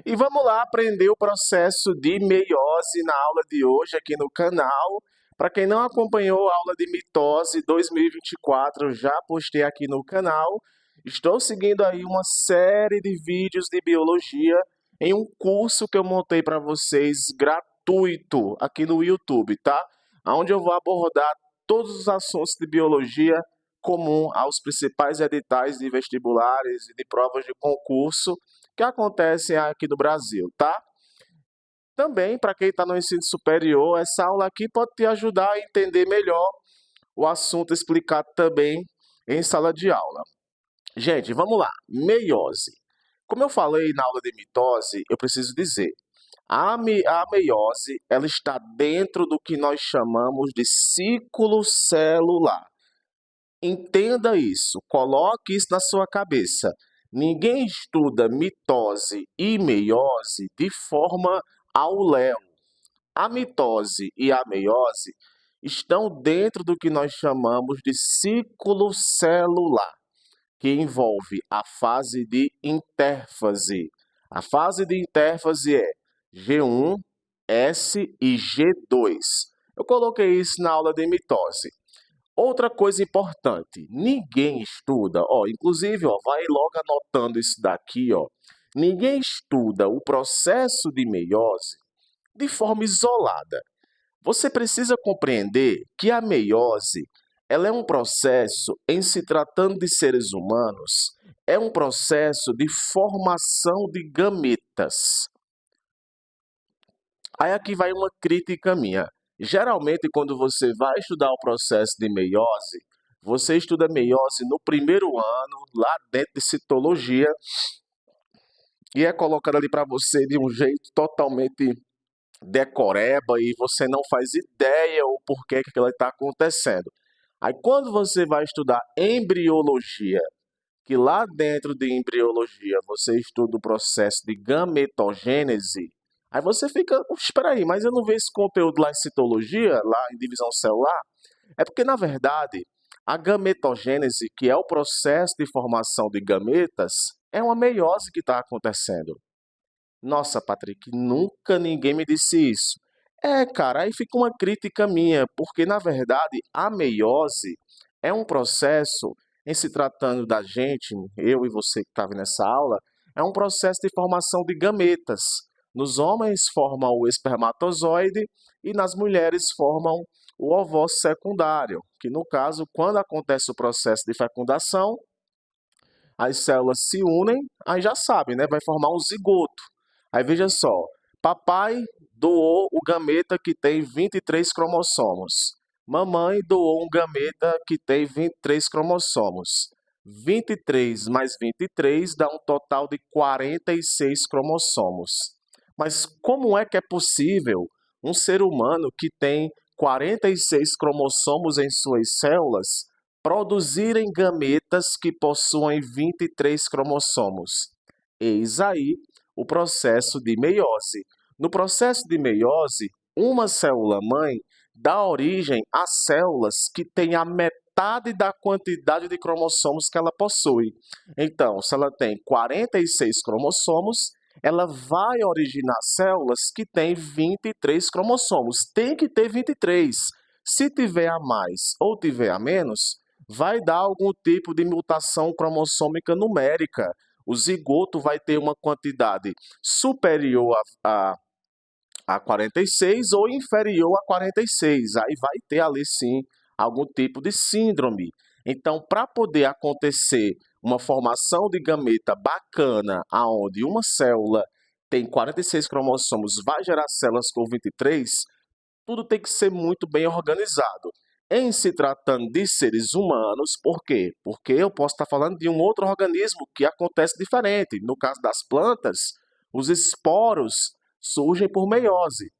E vamos lá aprender o processo de meiose na aula de hoje aqui no canal. Para quem não acompanhou a aula de mitose 2024, eu já postei aqui no canal. Estou seguindo aí uma série de vídeos de biologia em um curso que eu montei para vocês gratuito aqui no YouTube, tá? Onde eu vou abordar todos os assuntos de biologia comum aos principais editais de vestibulares e de provas de concurso que acontecem aqui no Brasil, tá? Também, para quem está no ensino superior, essa aula aqui pode te ajudar a entender melhor o assunto explicado também em sala de aula. Gente, vamos lá. Meiose. Como eu falei na aula de mitose, eu preciso dizer, a meiose ela está dentro do que nós chamamos de ciclo celular. Entenda isso, coloque isso na sua cabeça. Ninguém estuda mitose e meiose de forma ao léu. A mitose e a meiose estão dentro do que nós chamamos de ciclo celular, que envolve a fase de intérfase. A fase de intérfase é G1, S e G2. Eu coloquei isso na aula de mitose. Outra coisa importante, ninguém estuda, inclusive, vai logo anotando isso daqui, ninguém estuda o processo de meiose de forma isolada. Você precisa compreender que a meiose, ela é um processo, em se tratando de seres humanos, é um processo de formação de gametas. Aí aqui vai uma crítica minha. Geralmente, quando você vai estudar o processo de meiose, você estuda meiose no primeiro ano, lá dentro de citologia, e é colocado ali para você de um jeito totalmente decoreba e você não faz ideia o porquê que aquilo está acontecendo. Aí quando você vai estudar embriologia, que lá dentro de embriologia você estuda o processo de gametogênese, aí você fica, espera aí, mas eu não vejo esse conteúdo lá em citologia, lá em divisão celular? É porque, na verdade, a gametogênese, que é o processo de formação de gametas, é uma meiose que está acontecendo. Nossa, Patrick, nunca ninguém me disse isso. Cara, aí fica uma crítica minha, porque na verdade a meiose é um processo, em se tratando da gente, eu e você que está vendo essa aula, é um processo de formação de gametas. Nos homens formam o espermatozoide e nas mulheres formam o ovócito secundário, que no caso, quando acontece o processo de fecundação, as células se unem, aí já sabe, né? Vai formar um zigoto. Aí veja só, papai doou o gameta que tem 23 cromossomos. Mamãe doou um gameta que tem 23 cromossomos. 23 mais 23 dá um total de 46 cromossomos. Mas como é que é possível um ser humano que tem 46 cromossomos em suas células produzirem gametas que possuem 23 cromossomos? Eis aí o processo de meiose. No processo de meiose, uma célula-mãe dá origem a células que têm a metade da quantidade de cromossomos que ela possui. Então, se ela tem 46 cromossomos, ela vai originar células que têm 23 cromossomos. Tem que ter 23. Se tiver a mais ou tiver a menos, vai dar algum tipo de mutação cromossômica numérica. O zigoto vai ter uma quantidade superior a 46 ou inferior a 46. Aí vai ter ali sim algum tipo de síndrome. Então, para poder acontecer uma formação de gameta bacana, aonde uma célula tem 46 cromossomos, vai gerar células com 23, tudo tem que ser muito bem organizado. Em se tratando de seres humanos, por quê? Porque eu posso estar falando de um outro organismo que acontece diferente. No caso das plantas, os esporos surgem por meiose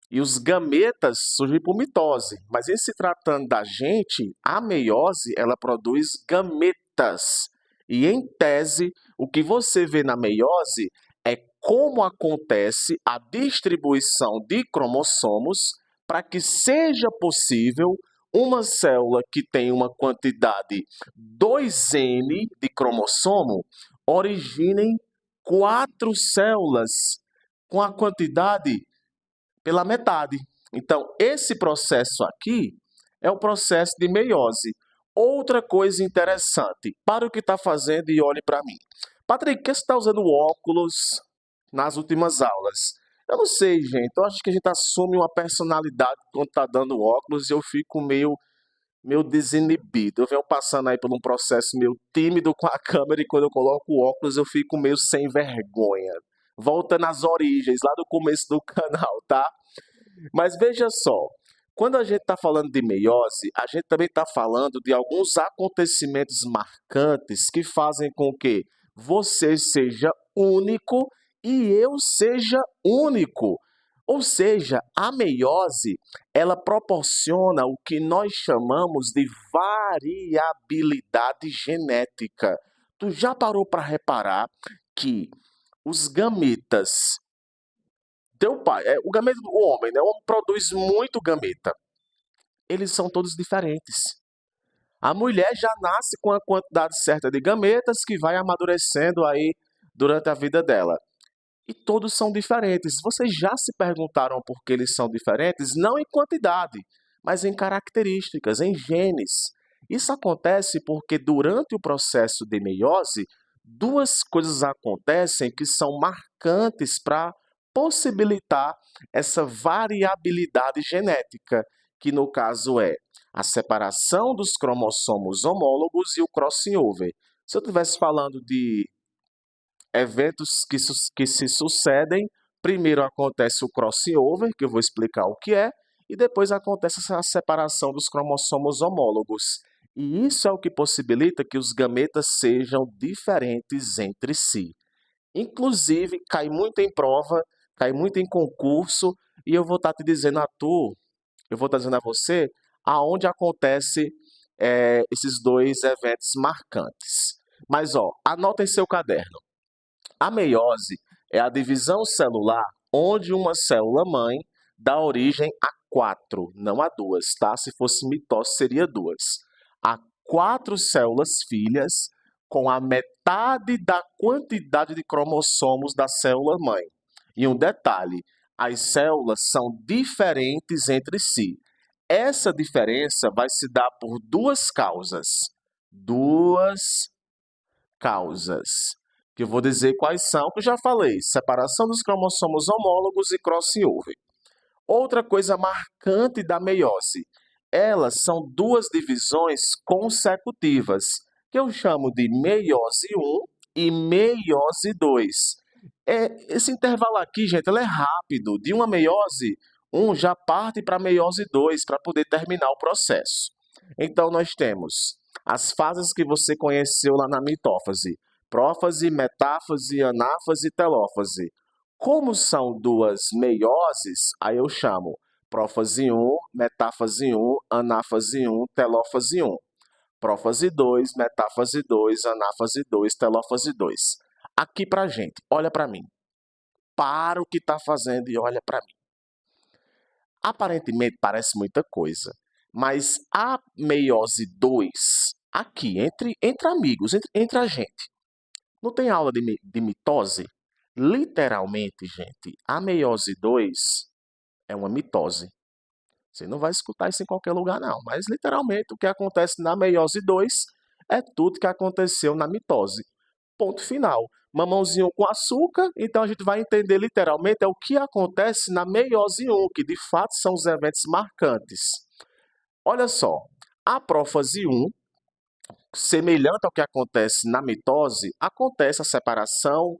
e os gametas surgem por mitose. Mas em se tratando da gente, a meiose ela produz gametas. E em tese, o que você vê na meiose é como acontece a distribuição de cromossomos para que seja possível uma célula que tem uma quantidade 2N de cromossomo originem 4 células com a quantidade pela metade. Então, esse processo aqui é o processo de meiose. Outra coisa interessante, para o que está fazendo e olhe para mim. Patrick, por que você está usando óculos nas últimas aulas? Eu não sei, gente. Eu acho que a gente assume uma personalidade quando está dando óculos e eu fico meio desinibido. Eu venho passando aí por um processo meio tímido com a câmera e quando eu coloco o óculos eu fico meio sem vergonha. Voltando às origens, lá do começo do canal, tá? Mas veja só, quando a gente está falando de meiose, a gente também está falando de alguns acontecimentos marcantes que fazem com que você seja único e eu seja único. Ou seja, a meiose, ela proporciona o que nós chamamos de variabilidade genética. Tu já parou para reparar que os gametas, teu pai, o gameta do homem, né? O homem produz muito gameta. Eles são todos diferentes. A mulher já nasce com a quantidade certa de gametas que vai amadurecendo aí durante a vida dela. E todos são diferentes. Vocês já se perguntaram por que eles são diferentes? Não em quantidade, mas em características, em genes. Isso acontece porque durante o processo de meiose, duas coisas acontecem que são marcantes para possibilitar essa variabilidade genética, que no caso é a separação dos cromossomos homólogos e o crossing over. Se eu estivesse falando de eventos que se sucedem, primeiro acontece o crossing over, que eu vou explicar o que é, e depois acontece essa separação dos cromossomos homólogos. E isso é o que possibilita que os gametas sejam diferentes entre si. Inclusive, cai muito em prova, cai muito em concurso, e eu vou estar te dizendo a tu, eu vou estar dizendo a você, aonde acontece esses dois eventos marcantes. Mas, ó, anota em seu caderno. A meiose é a divisão celular onde uma célula-mãe dá origem a 4, não a 2, tá? Se fosse mitose, seria 2. A 4 células filhas com a metade da quantidade de cromossomos da célula-mãe. E um detalhe, as células são diferentes entre si. Essa diferença vai se dar por duas causas. Duas causas. Que eu vou dizer quais são, que eu já falei. Separação dos cromossomos homólogos e crossing over. Outra coisa marcante da meiose. Elas são duas divisões consecutivas, que eu chamo de meiose 1 e meiose 2. Esse intervalo aqui, gente, ele é rápido. De uma meiose 1 já parte para a meiose 2 para poder terminar o processo. Então, nós temos as fases que você conheceu lá na mitófase: prófase, metáfase, anáfase e telófase. Como são duas meioses, aí eu chamo prófase 1, metáfase 1, anáfase 1, telófase 1. Prófase 2, metáfase 2, anáfase 2, telófase 2. Aqui pra gente, olha para mim. Para o que está fazendo e olha para mim. Aparentemente parece muita coisa, mas a meiose 2, aqui, entre amigos, entre a gente, não tem aula de mitose? Literalmente, gente, a meiose 2 é uma mitose. Você não vai escutar isso em qualquer lugar, não. Mas, literalmente, o que acontece na meiose 2 é tudo que aconteceu na mitose. Ponto final. Mamãozinho com açúcar, então a gente vai entender literalmente o que acontece na meiose 1, que de fato são os eventos marcantes. Olha só, a prófase 1, semelhante ao que acontece na mitose, acontece a separação,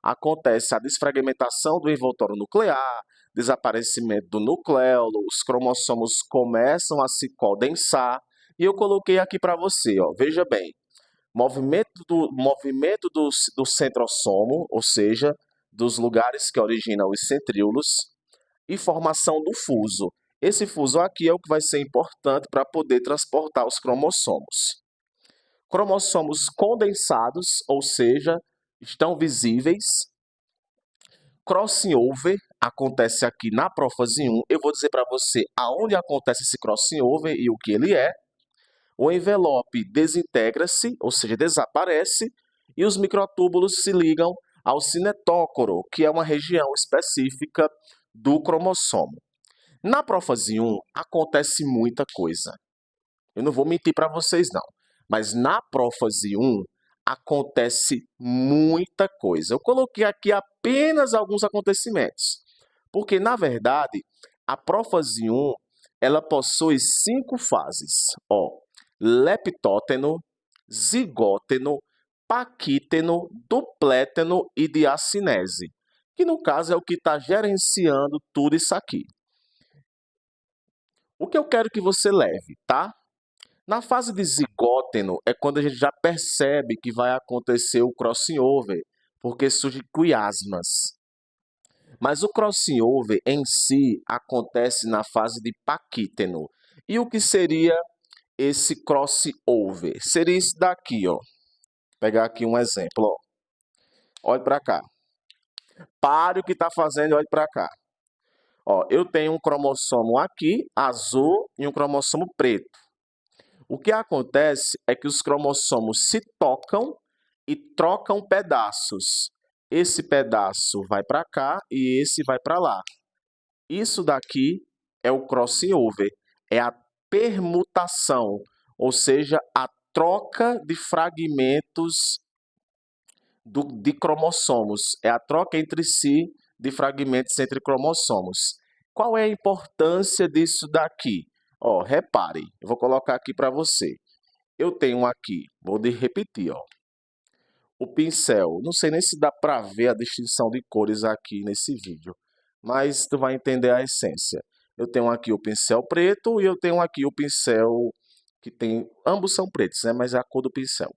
acontece a desfragmentação do envoltório nuclear, desaparecimento do nucleolo, os cromossomos começam a se condensar, e eu coloquei aqui para você, ó, veja bem, movimento do centrosomo, ou seja, dos lugares que originam os centríolos, e formação do fuso. Esse fuso aqui é o que vai ser importante para poder transportar os cromossomos. Cromossomos condensados, ou seja, estão visíveis. Crossing over acontece aqui na prófase 1. Eu vou dizer para você aonde acontece esse crossing over e o que ele é. O envelope desintegra-se, ou seja, desaparece, e os microtúbulos se ligam ao cinetócoro, que é uma região específica do cromossomo. Na prófase 1 acontece muita coisa. Eu não vou mentir para vocês não, mas na prófase 1 acontece muita coisa. Eu coloquei aqui apenas alguns acontecimentos, porque na verdade a prófase 1 ela possui 5 fases, leptóteno, zigóteno, paquíteno, dupléteno e diacinese, que no caso é o que está gerenciando tudo isso aqui. O que eu quero que você leve, tá? Na fase de zigóteno é quando a gente já percebe que vai acontecer o crossing over, porque surgem quiasmas. Mas o crossing over em si acontece na fase de paquíteno. E o que seria esse crossover? Seria isso daqui, ó. Vou pegar aqui um exemplo, ó. Olhe para cá. Pare o que está fazendo e olhe para cá. Ó, eu tenho um cromossomo aqui, azul, e um cromossomo preto. O que acontece é que os cromossomos se tocam e trocam pedaços. Esse pedaço vai para cá e esse vai para lá. Isso daqui é o crossing over, é a permutação, ou seja, a troca de fragmentos de cromossomos, é a troca entre si de fragmentos entre cromossomos. Qual é a importância disso daqui? Ó, repare, eu vou colocar aqui para você. Eu tenho aqui, vou repetir, ó, o pincel. Não sei nem se dá para ver a distinção de cores aqui nesse vídeo, mas tu vai entender a essência. Eu tenho aqui o pincel preto e eu tenho aqui o pincel que tem... Ambos são pretos, né? Mas é a cor do pincel.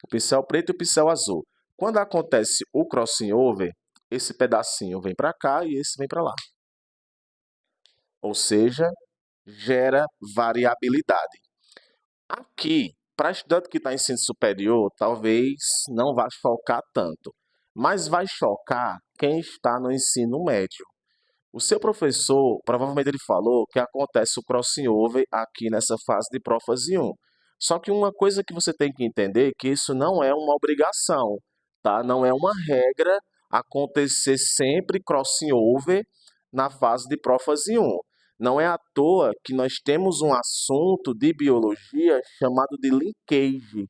O pincel preto e o pincel azul. Quando acontece o crossing over, esse pedacinho vem para cá e esse vem para lá. Ou seja, gera variabilidade. Aqui, para estudante que está em ensino superior, talvez não vá chocar tanto, mas vai chocar quem está no ensino médio. O seu professor, provavelmente ele falou que acontece o crossing over aqui nessa fase de prófase 1. Só que uma coisa que você tem que entender é que isso não é uma obrigação, tá? Não é uma regra acontecer sempre crossing over na fase de prófase 1. Não é à toa que nós temos um assunto de biologia chamado de linkage.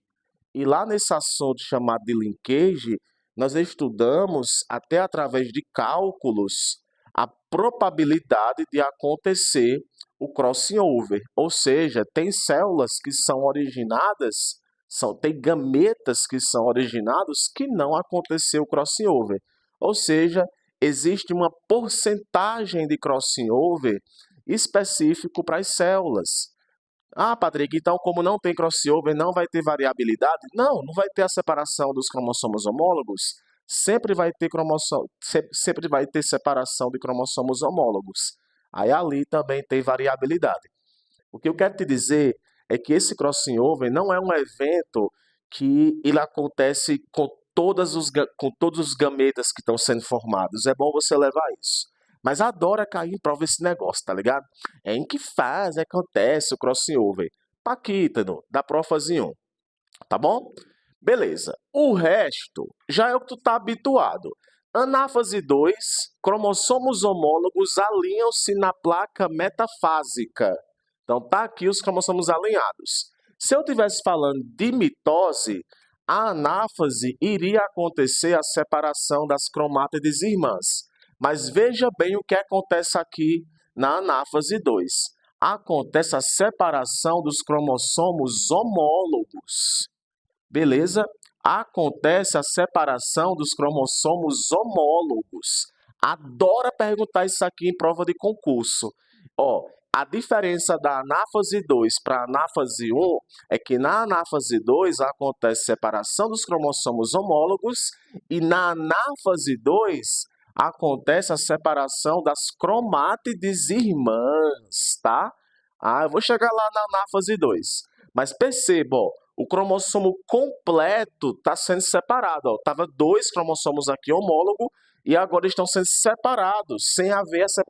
E lá nesse assunto chamado de linkage, nós estudamos, até através de cálculos, a probabilidade de acontecer o crossing over. Ou seja, tem células que são originadas, tem gametas que são originados que não aconteceu o crossing over. Ou seja, existe uma porcentagem de crossing over específico para as células. Ah, Patrick, então como não tem crossover, não vai ter variabilidade? Não, não vai ter a separação dos cromossomos homólogos. Sempre vai ter separação de cromossomos homólogos. Aí ali também tem variabilidade. O que eu quero te dizer é que esse crossing over não é um evento que ele acontece com todos os gametas que estão sendo formados. É bom você levar isso. Mas adora cair em prova esse negócio, tá ligado? É em que fase acontece o crossing over? Paquítano, da prófase 1, tá bom? Beleza. O resto já é o que tu tá habituado. Anáfase 2, cromossomos homólogos alinham-se na placa metafásica. Então tá aqui os cromossomos alinhados. Se eu estivesse falando de mitose, a anáfase iria acontecer a separação das cromátides irmãs. Mas veja bem o que acontece aqui na anáfase 2. Acontece a separação dos cromossomos homólogos. Beleza? Acontece a separação dos cromossomos homólogos. Adora perguntar isso aqui em prova de concurso. Ó, a diferença da anáfase 2 para a anáfase 1 é que na anáfase 2 acontece separação dos cromossomos homólogos e na anáfase 2 acontece a separação das cromátides irmãs, tá? Eu vou chegar lá na anáfase 2. Mas perceba, ó, o cromossomo completo está sendo separado. Estava 2 cromossomos aqui homólogos e agora estão sendo separados, sem haver essa